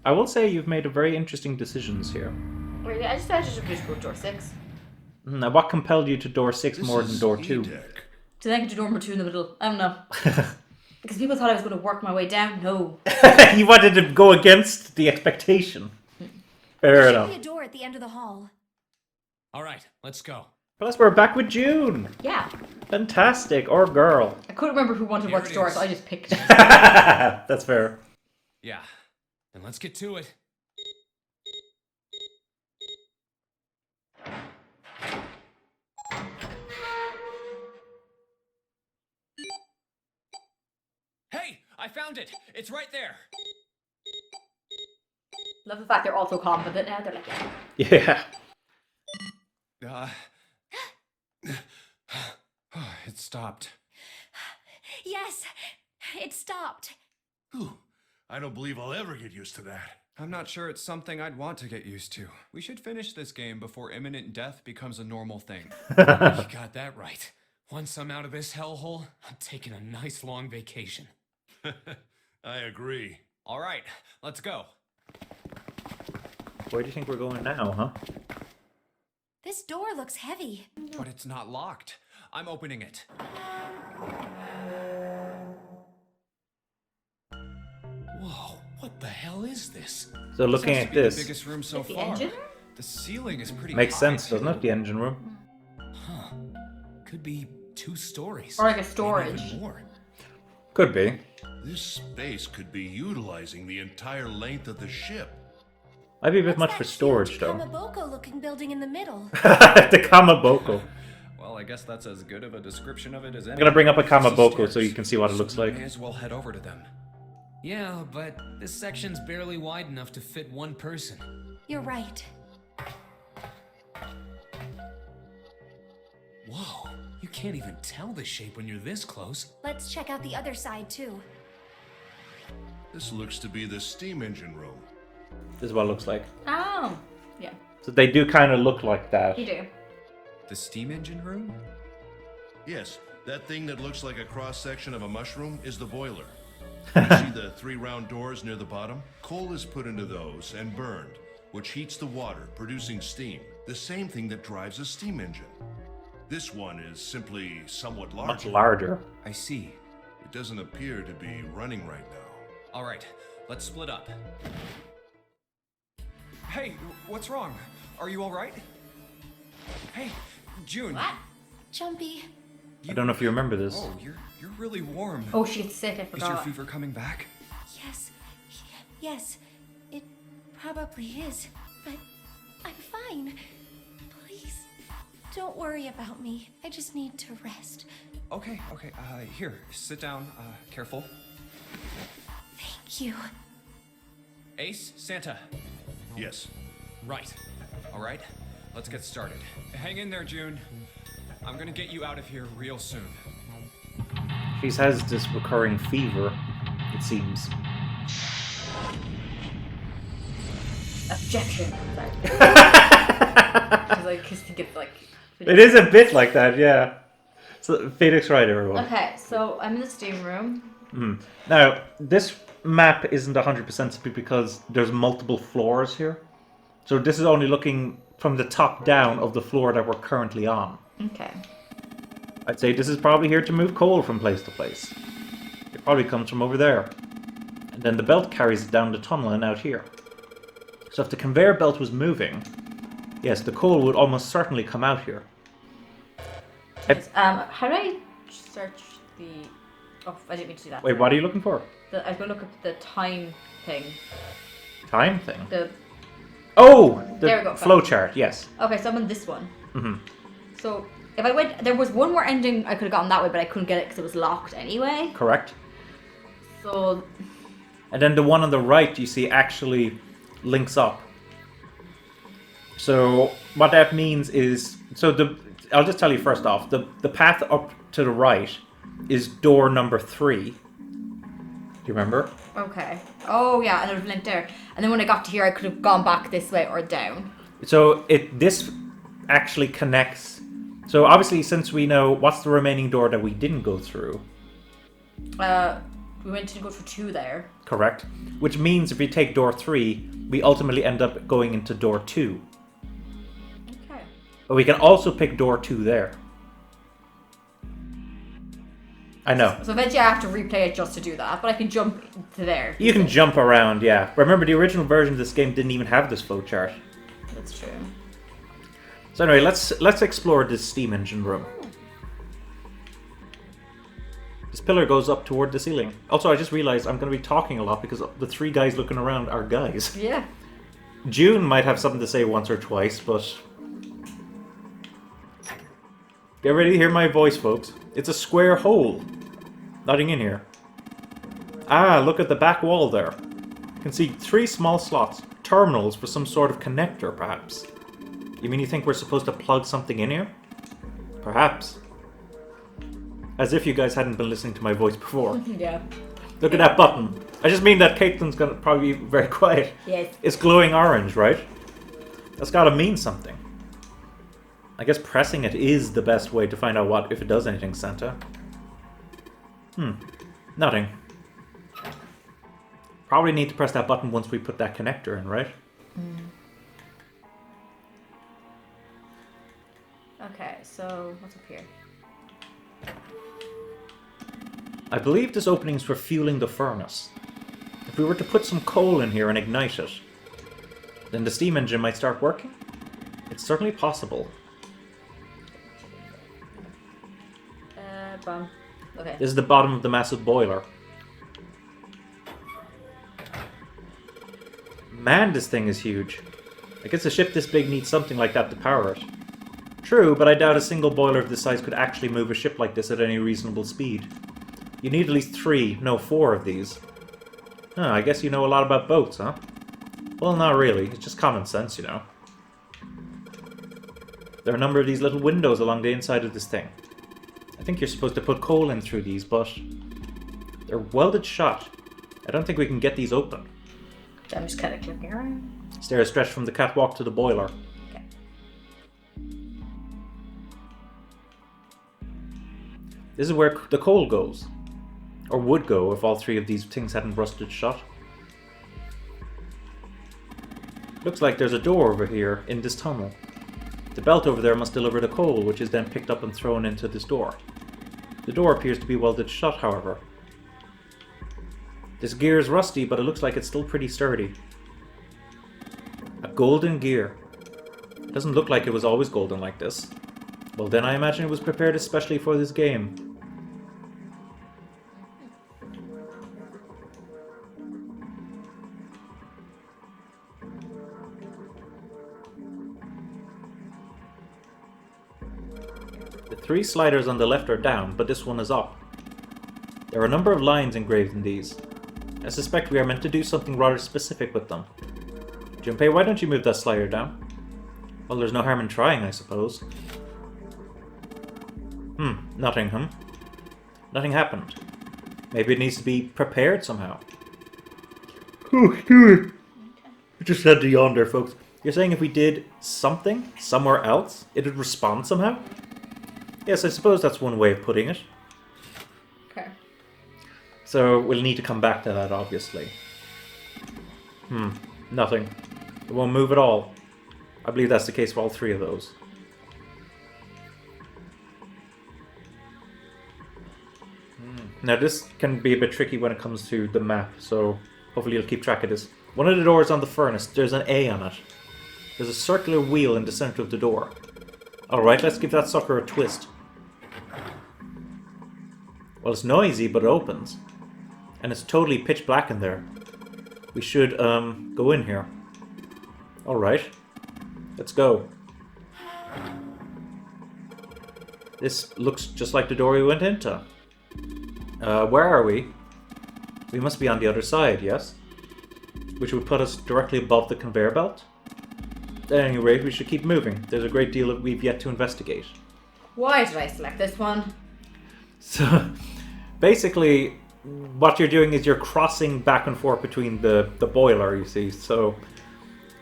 I will say you've made a very interesting decisions here. Wait, I just thought I should just go to door 6. Now, what compelled you to door 6 more than door 2? So then I get to door number 2 in the middle. I don't know. Because people thought I was going to work my way down. No. You wanted to go against the expectation. Fair enough. There should be a door at the end of the hall. All right, let's go. Plus, we're back with June. Yeah. Fantastic. Or girl. I couldn't remember who wanted to watch the door, so I just picked it. That's fair. Yeah, then let's get to it. Hey, I found it. It's right there. Love the fact they're all so confident now. They're like, yeah. Yeah. It stopped. Yes, it stopped. Whew. I don't believe I'll ever get used to that. I'm not sure it's something I'd want to get used to. We should finish this game before imminent death becomes a normal thing. You got that right. Once I'm out of this hellhole, I'm taking a nice long vacation. I agree. All right, let's go. Where do you think we're going now, huh? This door looks heavy. But it's not locked. I'm opening it. Whoa, what the hell is this? So looking This has at to be this, the biggest room so The far. engine? The ceiling is pretty makes high, sense, too. doesn't it? The engine room. Huh. Could be 2 stories. Or like a Maybe storage. even more. Could be. This space could be utilizing the entire length of the ship. Might be a bit What's much for that storage, huge though. Kamaboko-looking building in the middle. The Kamaboko. Well, I guess that's as good of a description of it as any. I'm gonna bring up a See Kamaboko so stairs. you can see what it looks like. May as well head over to them. Yeah, but this section's barely wide enough to fit one person. You're right. Whoa, you can't even tell the shape when you're this close. Let's check out the other side, too. This looks to be the steam engine room. This is what it looks like. Oh. Yeah. So they do kind of look like that. You do. The steam engine room? Yes, that thing that looks like a cross-section of a mushroom is the boiler. You see the 3 round doors near the bottom? Coal is put into those and burned, which heats the water, producing steam. The same thing that drives a steam engine. This one is simply somewhat Much larger. larger. I see. It doesn't appear to be running right now. All right, let's split up. Hey, what's wrong? Are you all right? Hey, June. What? Jumpy. I don't know if you remember this. Oh, you're really warm. Oh, she's sick. I Is your forgot. fever coming back? Yes. Yes. It probably is. But I'm fine. Please, don't worry about me. I just need to rest. Okay. Here, sit down. Careful. Thank you. Ace, Santa. Yes. Right. All right, let's get started. Hang in there, June. I'm gonna get you out of here real soon. She has this recurring fever, it seems. Objection. Sorry. Because I just think it's like. It is a bit like that, yeah. So, Phoenix Wright, everyone. Okay, so I'm in the steam room. Now, this map isn't 100% simply because there's multiple floors here. So this is only looking from the top down of the floor that we're currently on. Okay. I'd say this is probably here to move coal from place to place. It probably comes from over there. And then the belt carries it down the tunnel and out here. So if the conveyor belt was moving, yes, the coal would almost certainly come out here. How do I search the... Oh, I didn't mean to do that. Wait, what are you looking for? I was going to look up the time thing. Time thing? The... Oh! There we The go. flow chart, yes. Okay, so I'm on this one. Mm-hmm. So if I went... There was one more ending I could have gotten that way, but I couldn't get it because it was locked anyway. Correct. So... And then the one on the right, you see, actually links up. So what that means is... I'll just tell you first off. The path up to the right is door number 3. Do you remember? Okay. Oh, yeah, and there was a link there. And then when I got to here, I could have gone back this way or down. So this actually connects. So obviously, since we know what's the remaining door that we didn't go through. We went to go through 2 there. Correct. Which means if we take door 3, we ultimately end up going into door 2. Okay. But we can also pick door 2 there. I know. So eventually I have to replay it just to do that, but I can jump to there. You can jump around, yeah. Remember, the original version of this game didn't even have this flowchart. That's true. So anyway, let's explore this steam engine room. This pillar goes up toward the ceiling. Also, I just realized I'm going to be talking a lot because the 3 guys looking around are guys. Yeah. June might have something to say once or twice, but... Get ready to hear my voice, folks. It's a square hole. Nothing in here. Ah, look at the back wall there. You can see 3 small slots. Terminals for some sort of connector, perhaps. You mean you think we're supposed to plug something in here? Perhaps. As if you guys hadn't been listening to my voice before. Yeah. Look at that button. I just mean that Caitlin's gonna probably be very quiet. Yes. It's glowing orange, right? That's gotta mean something. I guess pressing it is the best way to find out if it does anything, Santa. Nothing. Probably need to press that button once we put that connector in, right? Okay, so what's up here? I believe this opening is for fueling the furnace. If we were to put some coal in here and ignite it, then the steam engine might start working? It's certainly possible. Bum. Okay. This is the bottom of the massive boiler. Man, this thing is huge. I guess a ship this big needs something like that to power it. True, but I doubt a single boiler of this size could actually move a ship like this at any reasonable speed. You need at least 3, no 4 of these. Huh, I guess you know a lot about boats, huh? Well, not really. It's just common sense, you know. There are a number of these little windows along the inside of this thing. I think you're supposed to put coal in through these, but they're welded shut. I don't think we can get these open. I'm just kind of clicking around. Stairs stretch from the catwalk to the boiler. Okay. This is where the coal goes. Or would go if all 3 of these things hadn't rusted shut. Looks like there's a door over here in this tunnel. The belt over there must deliver the coal, which is then picked up and thrown into this door. The door appears to be welded shut, however. This gear is rusty, but it looks like it's still pretty sturdy. A golden gear. It doesn't look like it was always golden like this. Well, then I imagine it was prepared especially for this game. The 3 sliders on the left are down, but this one is up. There are a number of lines engraved in these. I suspect we are meant to do something rather specific with them. Junpei, why don't you move that slider down? Well, there's no harm in trying, I suppose. Nothing, Nothing happened. Maybe it needs to be prepared somehow. Oh, excuse me. I just had to yawn there, folks. You're saying if we did something somewhere else, it would respond somehow? Yes, I suppose that's one way of putting it. Okay. So we'll need to come back to that, obviously. Nothing. It won't move at all. I believe that's the case for all 3 of those. Now this can be a bit tricky when it comes to the map, so hopefully you'll keep track of this. One of the doors on the furnace, there's an A on it. There's a circular wheel in the center of the door. Alright, let's give that sucker a twist. Well, it's noisy, but it opens. And it's totally pitch black in there. We should, go in here. Alright. Let's go. This looks just like the door we went into. Where are we? We must be on the other side, yes? Which would put us directly above the conveyor belt? At any rate, we should keep moving. There's a great deal that we've yet to investigate. Why did I select this one? So, basically, what you're doing is you're crossing back and forth between the boiler, you see. So,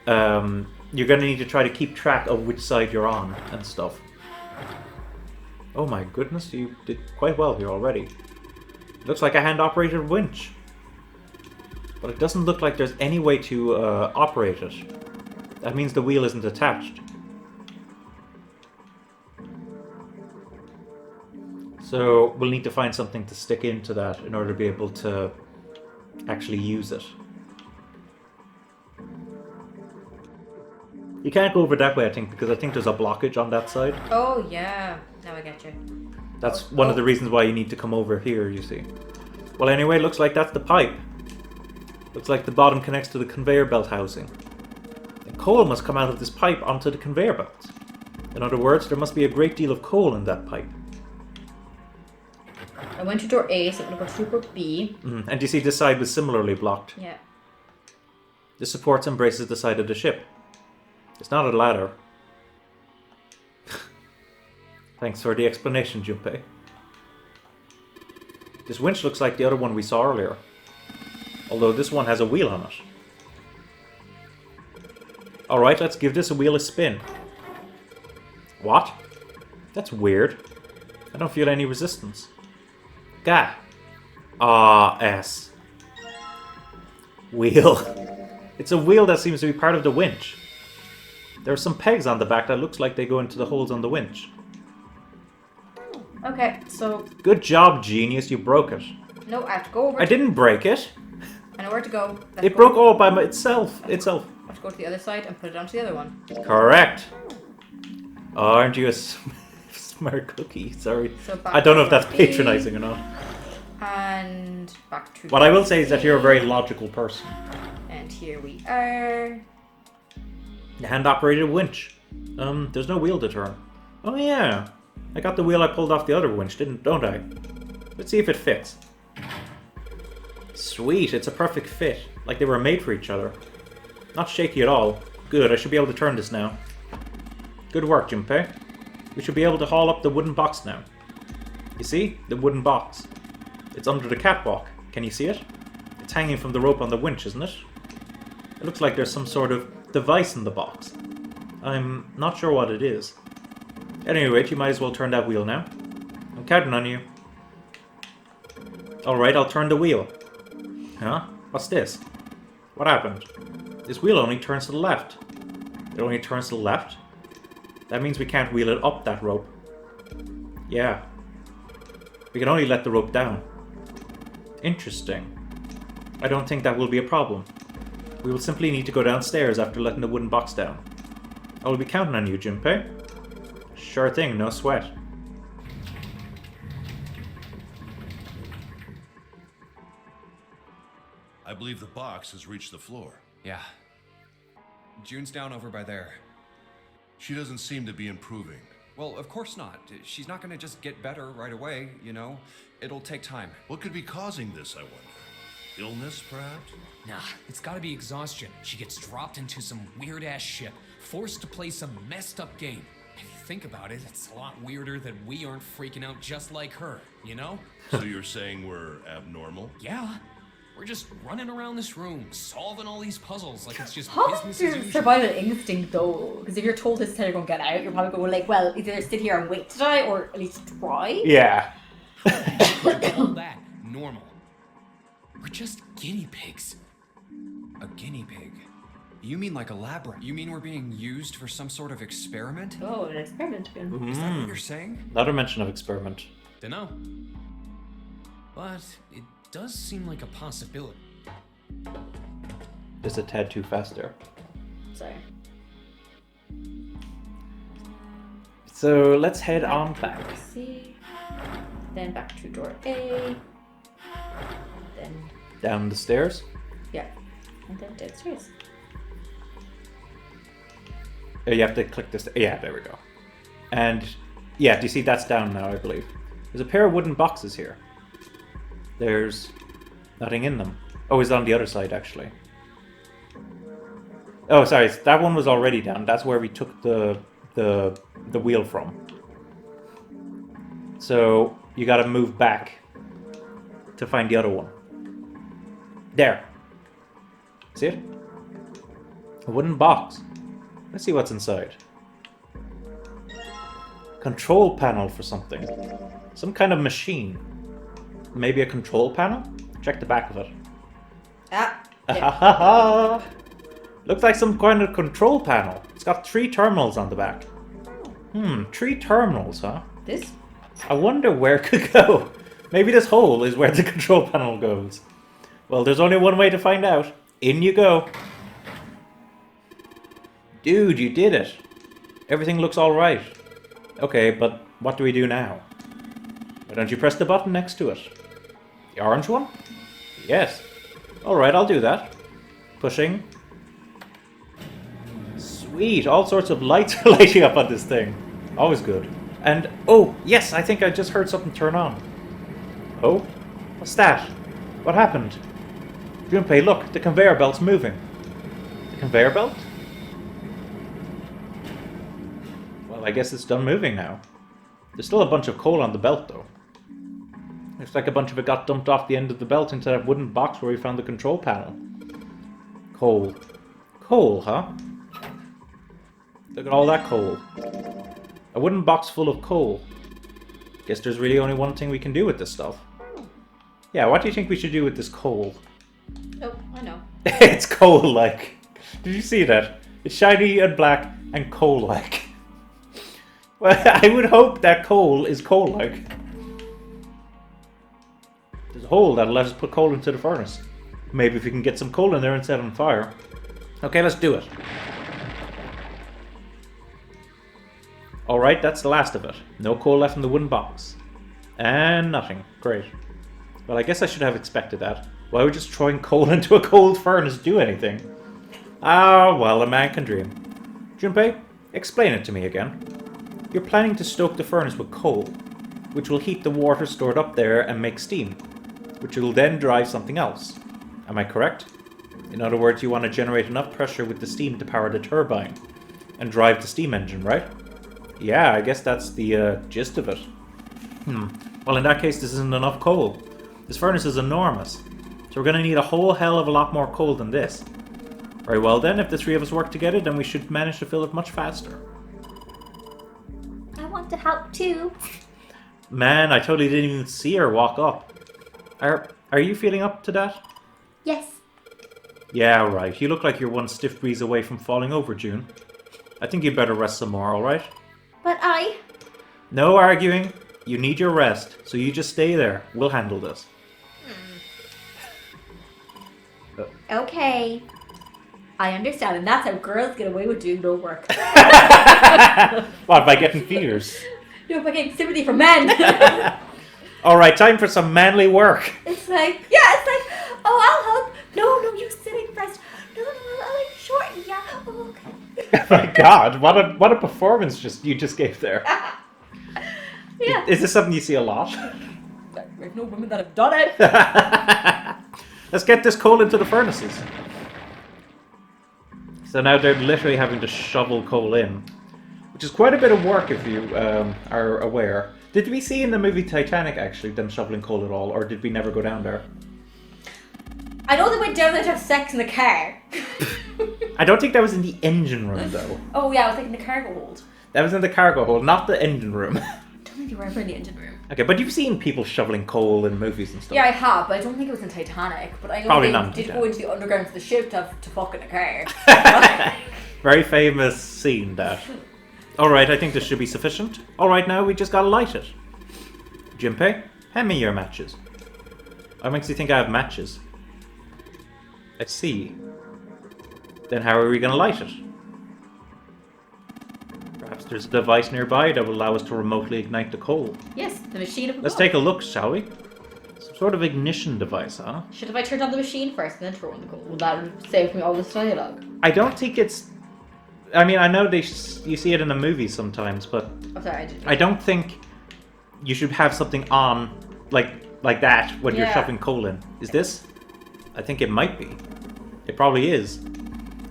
you're going to need to try to keep track of which side you're on and stuff. Oh my goodness, you did quite well here already. Looks like a hand-operated winch. But it doesn't look like there's any way to operate it. That means the wheel isn't attached. So we'll need to find something to stick into that in order to be able to actually use it. You can't go over that way, I think, because I think there's a blockage on that side. Oh, yeah. Now I get you. That's one of the reasons why you need to come over here, you see. Well, anyway, looks like that's the pipe. Looks like the bottom connects to the conveyor belt housing. And coal must come out of this pipe onto the conveyor belt. In other words, there must be a great deal of coal in that pipe. I went to door A, so I'm going to go to door B. And you see this side was similarly blocked. Yeah. This supports and braces the side of the ship. It's not a ladder. Thanks for the explanation, Junpei. This winch looks like the other one we saw earlier. Although this one has a wheel on it. Alright, let's give this wheel a spin. What? That's weird. I don't feel any resistance. Gah. Ah, S. Wheel. It's a wheel that seems to be part of the winch. There are some pegs on the back that looks like they go into the holes on the winch. Okay, so... Good job, genius. You broke it. No, I have to go over... I didn't break it. I know where to go. It broke all by itself. I have to go to the other side and put it onto the other one. Correct. Aren't you a smart cookie? Sorry. So back I don't know to if that's door B. patronizing or not. And back to... What I will say is that you're a very logical person. And here we are. The hand-operated winch. There's no wheel to turn. Oh yeah. I got the wheel I pulled off the other winch, don't I? Let's see if it fits. Sweet, it's a perfect fit. Like they were made for each other. Not shaky at all. Good, I should be able to turn this now. Good work, Junpei. We should be able to haul up the wooden box now. You see? The wooden box. It's under the catwalk. Can you see it? It's hanging from the rope on the winch, isn't it? It looks like there's some sort of device in the box. I'm not sure what it is. At any rate, you might as well turn that wheel now. I'm counting on you. Alright, I'll turn the wheel. Huh? What's this? What happened? This wheel only turns to the left. It only turns to the left? That means we can't wheel it up that rope. Yeah. We can only let the rope down. Interesting. I don't think that will be a problem. We will simply need to go downstairs after letting the wooden box down. I will be counting on you, Junpei. Sure thing, no sweat. I believe the box has reached the floor. Yeah. June's down over by there. She doesn't seem to be improving. Well, of course not. She's not gonna just get better right away, you know? It'll take time. What could be causing this, I wonder? Illness, perhaps? Nah, it's gotta be exhaustion. She gets dropped into some weird-ass ship, forced to play some messed-up game. If you think about it, it's a lot weirder that we aren't freaking out just like her, you know? So you're saying we're abnormal? Yeah. We're just running around this room, solving all these puzzles like it's just How business your as usual. survival instinct though? Because if you're told this time you're going to get out, you're probably going like, well, either sit here and wait to die or at least try. Yeah. All that normal. We're just guinea pigs. A guinea pig? You mean like a lab rat? You mean we're being used for some sort of experiment? Oh, an experiment again. Is that what you're saying? Another mention of experiment. Dunno. But it does seem like a possibility. Just a tad too fast there. Sorry. So let's head on back. C. Then back to door A. Then Down the stairs. yeah, and then downstairs. You have to click this. Yeah, there we go. And yeah, do you see that's down now, I believe. There's a pair of wooden boxes here. There's nothing in them. Oh, it's on the other side, actually. Oh, sorry, that one was already down. That's where we took the wheel from. So you gotta move back to find the other one. There. See it? A wooden box. Let's see what's inside. Control panel for something. Some kind of machine. Maybe a control panel? Check the back of it. Ah, Yeah. Looks like some kind of control panel. It's got 3 terminals on the back. 3 terminals, huh? This? I wonder where it could go. Maybe this hole is where the control panel goes. Well, there's only one way to find out. In you go. Dude, you did it. Everything looks alright. Okay, but what do we do now? Why don't you press the button next to it? The orange one? Yes. Alright, I'll do that. Pushing. Sweet, all sorts of lights are lighting up on this thing. Always good. And, oh, yes, I think I just heard something turn on. Oh? What's that? What happened? Junpei, look, the conveyor belt's moving. The conveyor belt? Well, I guess it's done moving now. There's still a bunch of coal on the belt, though. Looks like a bunch of it got dumped off the end of the belt into that wooden box where we found the control panel. Coal. Coal, huh? Look at all that coal. A wooden box full of coal. Guess there's really only one thing we can do with this stuff. Yeah, what do you think we should do with this coal? Oh, I know. It's coal-like. Did you see that? It's shiny and black and coal-like. Well, I would hope that coal is coal-like. There's a hole that'll let us put coal into the furnace. Maybe if we can get some coal in there and set it on fire. Okay, let's do it. Alright, that's the last of it. No coal left in the wooden box. And nothing. Great. Well, I guess I should have expected that. Why would just throwing coal into a cold furnace do anything? Ah, well, a man can dream. Junpei, explain it to me again. You're planning to stoke the furnace with coal, which will heat the water stored up there and make steam, which will then drive something else. Am I correct? In other words, you want to generate enough pressure with the steam to power the turbine and drive the steam engine, right? Yeah, I guess that's the gist of it. Well, in that case, this isn't enough coal. This furnace is enormous, so we're going to need a whole hell of a lot more coal than this. Very well then, if the 3 of us work together, then we should manage to fill it much faster. I want to help too. Man, I totally didn't even see her walk up. Are you feeling up to that? Yes. Yeah, right. You look like you're one stiff breeze away from falling over, June. I think you'd better rest some more, alright? But I... No arguing. You need your rest, so you just stay there. We'll handle this. Okay. I understand, and that's how girls get away with doing no work. What, by getting feeders? No, by getting sympathy from men. Alright, time for some manly work. It's like, oh, I'll help. No, you sitting first. No, I'll like shorten, yeah. Oh, okay. Oh my god, what a performance you just gave there. Yeah. Is this something you see a lot? There's no women that have done it. Let's get this coal into the furnaces. So now they're literally having to shovel coal in, which is quite a bit of work if you are aware. Did we see in the movie Titanic actually them shoveling coal at all, or did we never go down there? I know they went down there to have sex in the car. I don't think that was in the engine room though. Oh yeah, I was thinking the cargo hold. That was in the cargo hold, not the engine room. I don't think you were ever in the engine room. Okay, but you've seen people shoveling coal in movies and stuff. Yeah, I have, but I don't think it was in Titanic. But I know Probably not they in did go into the underground of the ship to fuck in a car. Very famous scene, that. Alright, I think this should be sufficient. Alright, now we just gotta light it. Junpei, hand me your matches. What makes you think I have matches? I see. Then how are we gonna light it? Perhaps there's a device nearby that will allow us to remotely ignite the coal. Yes, the machine of Let's take a look, shall we? Some sort of ignition device, huh? Should have I turned on the machine first and then throw in the coal? Will that save me all this dialogue? I don't think it's... I mean, I know you see it in the movies sometimes, but... Oh, sorry, I didn't. I don't think you should have something on like that when you're shoving coal in. Is this? I think it might be. It probably is.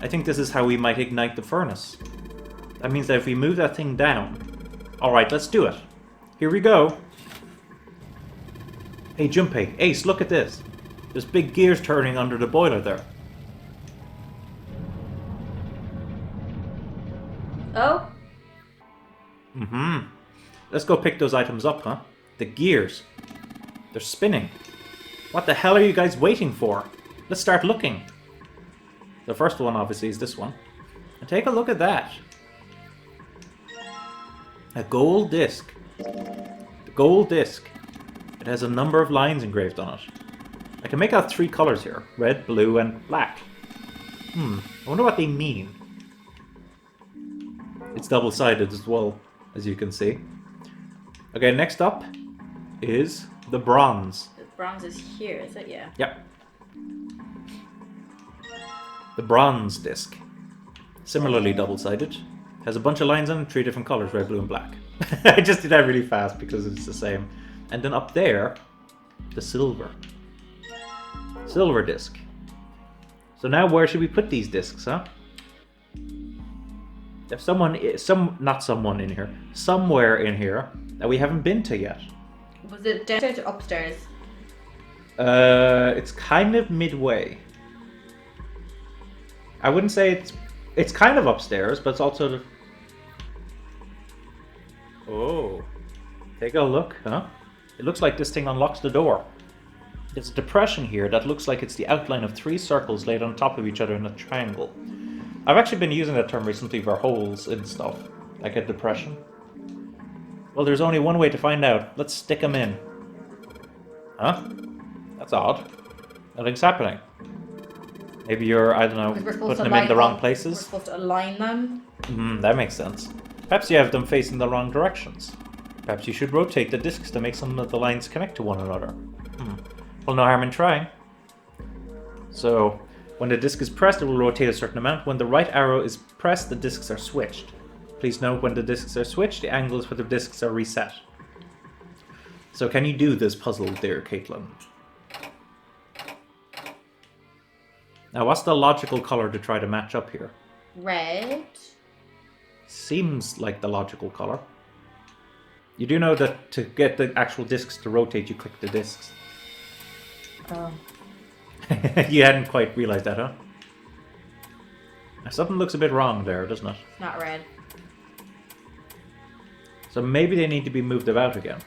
I think this is how we might ignite the furnace. That means that if we move that thing down... Alright, let's do it. Here we go. Hey, Junpei, Ace, look at this. There's big gears turning under the boiler there. Oh? Mm-hmm. Let's go pick those items up, huh? The gears. They're spinning. What the hell are you guys waiting for? Let's start looking. The first one, obviously, is this one. And take a look at that. A gold disc. The gold disc. It has a number of lines engraved on it. I can make out 3 colors here. Red, blue, and black. I wonder what they mean. It's double-sided as well, as you can see. Okay, next up is the bronze. The bronze is here, is it? Yeah. Yep. The bronze disc. Similarly double-sided. Has a bunch of lines on it, 3 different colors, red, blue, and black. I just did that really fast because it's the same. And then up there, the silver. Silver disc. So now where should we put these discs, huh? If somewhere in here that we haven't been to yet. Was it downstairs or upstairs? It's kind of midway. I wouldn't say it's kind of upstairs, but it's also the... Oh. Take a look, huh? It looks like this thing unlocks the door. There's a depression here that looks like it's the outline of 3 circles laid on top of each other in a triangle. I've actually been using that term recently for holes and stuff, like a depression. Well, there's only one way to find out. Let's stick them in. Huh? That's odd. Nothing's happening. Maybe you're, I don't know, putting them in the wrong places? We're supposed to align them. That makes sense. Perhaps you have them facing the wrong directions. Perhaps you should rotate the discs to make some of the lines connect to one another. Well, no harm in trying. So, when the disc is pressed, it will rotate a certain amount. When the right arrow is pressed, the discs are switched. Please note when the discs are switched, the angles for the discs are reset. So can you do this puzzle there, Kathlynn? Now, what's the logical color to try to match up here? Red. Seems like the logical color. You do know that to get the actual discs to rotate, you click the discs. Oh. You hadn't quite realized that, huh? Now, something looks a bit wrong there, doesn't it? Not red. So maybe they need to be moved about again.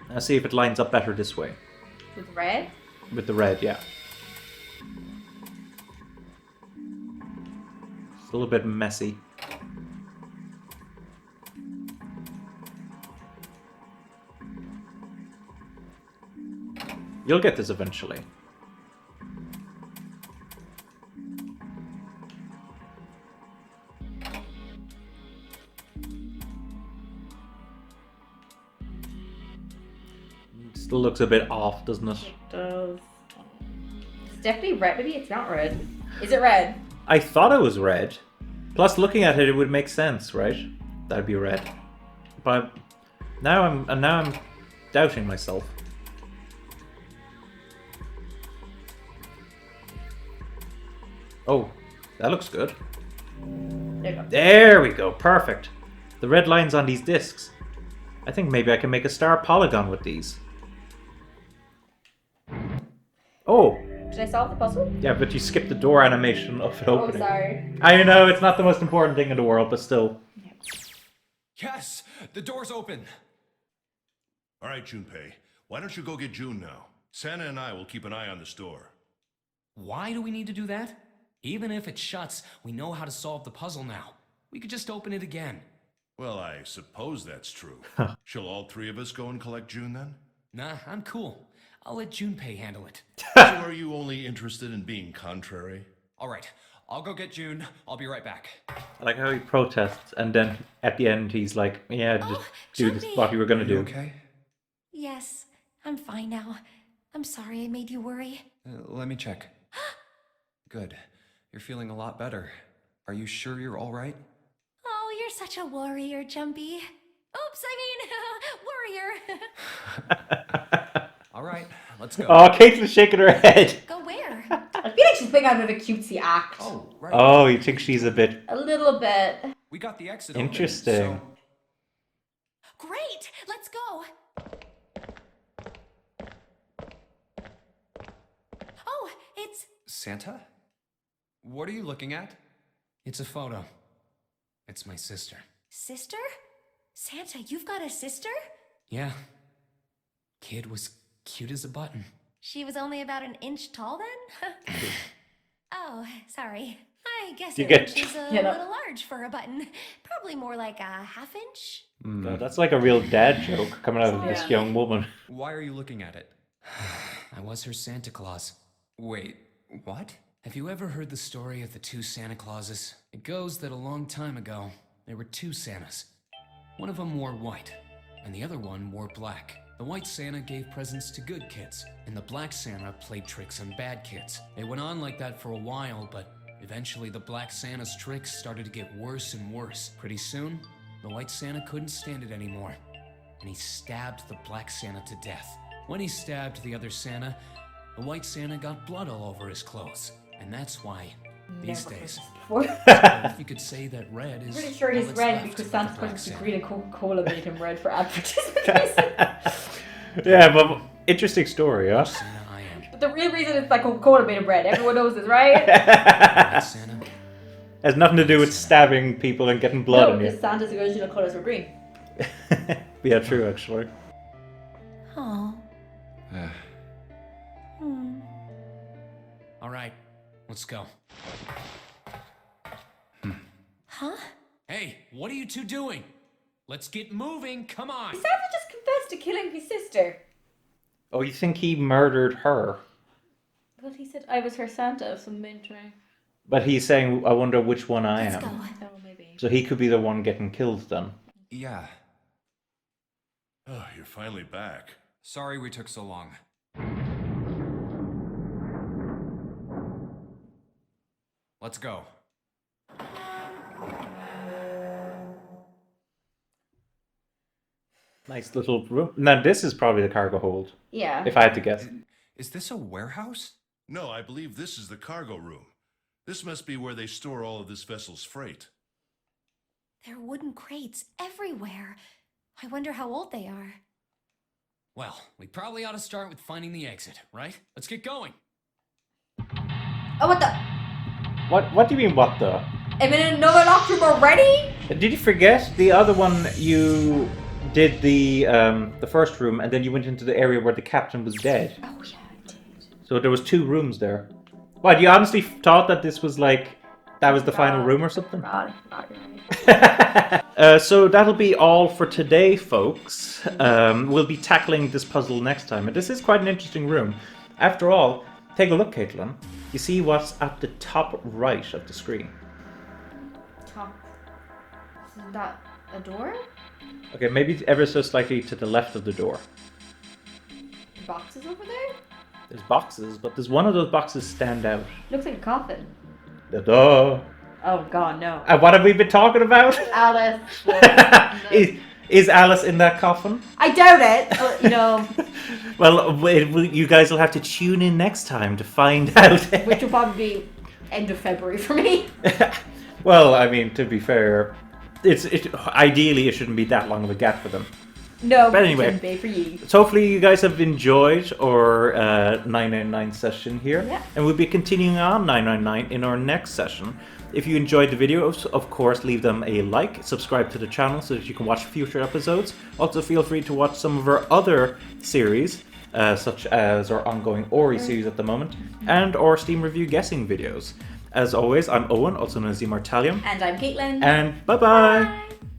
Now see if it lines up better this way. With red? With the red, yeah. It's a little bit messy. You'll get this eventually. Still looks a bit off, doesn't it? It does. It's definitely red. Maybe it's not red. Is it red? I thought it was red. Plus, looking at it, it would make sense, right? That'd be red. But now I'm doubting myself. Oh, that looks good. There you go. There we go, perfect. The red lines on these discs. I think maybe I can make a star polygon with these. Oh, Did I solve the puzzle? yeah, but you skipped the door animation of it Oh, opening. sorry. I know, it's not the most important thing in the world, but still. Yes, the door's open. All right, Junpei. Why don't you go get June now? Santa and I will keep an eye on the store. Why do we need to do that? Even if it shuts, we know how to solve the puzzle now. We could just open it again. Well, I suppose that's true. Shall all 3 of us go and collect June then? Nah, I'm cool. I'll let Junpei handle it. So are you only interested in being contrary? All right, I'll go get June. I'll be right back. I like how he protests, and then at the end he's like, yeah, just do this, what you were gonna do. Okay? Yes, I'm fine now. I'm sorry I made you worry. Let me check. Good. You're feeling a lot better. Are you sure you're all right? Oh, you're such a warrior, Jumpy. Oops, I mean, warrior. All right, let's go. Oh, Kathlyn's shaking her head. Go where? I feel like she's putting on a bit of a cutesy act. Oh, right. Oh, you think she's a bit A little bit. We got the exit open, interesting. so- Great, let's go. Oh, it's... Santa? What are you looking at? It's a photo. It's my sister. Sister? Santa, you've got a sister? Yeah. Kid was cute as a button. She was only about an inch tall then? Oh, sorry. I guess You her get- inch is a You know. little large for a button. Probably more like a half inch. God, that's like a real dad joke coming out of this Yeah. young woman. Why are you looking at it? I was her Santa Claus. Wait, what? Have you ever heard the story of the two Santa Clauses? It goes that a long time ago, there were two Santas. One of them wore white, and the other one wore black. The white Santa gave presents to good kids, and the black Santa played tricks on bad kids. It went on like that for a while, but eventually the black Santa's tricks started to get worse and worse. Pretty soon, the white Santa couldn't stand it anymore, and he stabbed the black Santa to death. When he stabbed the other Santa, the white Santa got blood all over his clothes. And that's why, these Never heard days, this before. you could say that red is Pretty sure all he's that's red left because of the Santa's black going to Santa. green and Coca-Cola made him red for advertising. Yeah, but interesting story, huh? Santa I am. But the real reason it's like Coca-Cola made him red. Everyone knows this, right? White Santa. Has nothing to do with stabbing people and getting blood No, on because you. Santa's original colours were green. Yeah, true, actually. Oh. All right, let's go. Huh? Hey, what are you two doing? Let's get moving, come on! Santa just confessed to killing his sister. Oh, you think he murdered her? Well, he said I was her Santa of some mystery. But he's saying, I wonder which one I Let's am. go. Oh, maybe. So he could be the one getting killed then. Yeah. Oh, you're finally back. Sorry we took so long. Let's go. Nice little room. Now, this is probably the cargo hold, Yeah. if I had to guess. Is this a warehouse? No, I believe this is the cargo room. This must be where they store all of this vessel's freight. There are wooden crates everywhere. I wonder how old they are. Well, we probably ought to start with finding the exit, right? Let's get going. Oh, what the? What do you mean, what the? I'm in another locked room already? Did you forget the other one? You did the first room, and then you went into the area where the captain was dead. Oh, yeah, I did. So there was two rooms there. What, you honestly thought that this was like, that was the final room or something? God, you're right. So that'll be all for today, folks. We'll be tackling this puzzle next time. And this is quite an interesting room. After all, take a look, Caitlin. You see what's at the top right of the screen? Top. Isn't that a door? Okay, maybe ever so slightly to the left of the door. Boxes over there? There's boxes, but there's one of those boxes stand out. Looks like a coffin. Duh. Oh, God, no. And what have we been talking about? Alice. Is Alice in that coffin? I doubt it, but, you know, Well, you guys will have to tune in next time to find out. which will probably be end of February for me. Well, I mean, to be fair, ideally it shouldn't be that long of a gap for them. No, But anyway. it shouldn't be for you. So hopefully you guys have enjoyed our 999 session here. Yeah. And we'll be continuing on 999 in our next session. If you enjoyed the videos, of course, leave them a like, subscribe to the channel so that you can watch future episodes. Also, feel free to watch some of our other series, such as our ongoing Ori series at the moment, and our Steam review guessing videos. As always, I'm Owen, also known as the Immortalium, And I'm Caitlin. and bye-bye!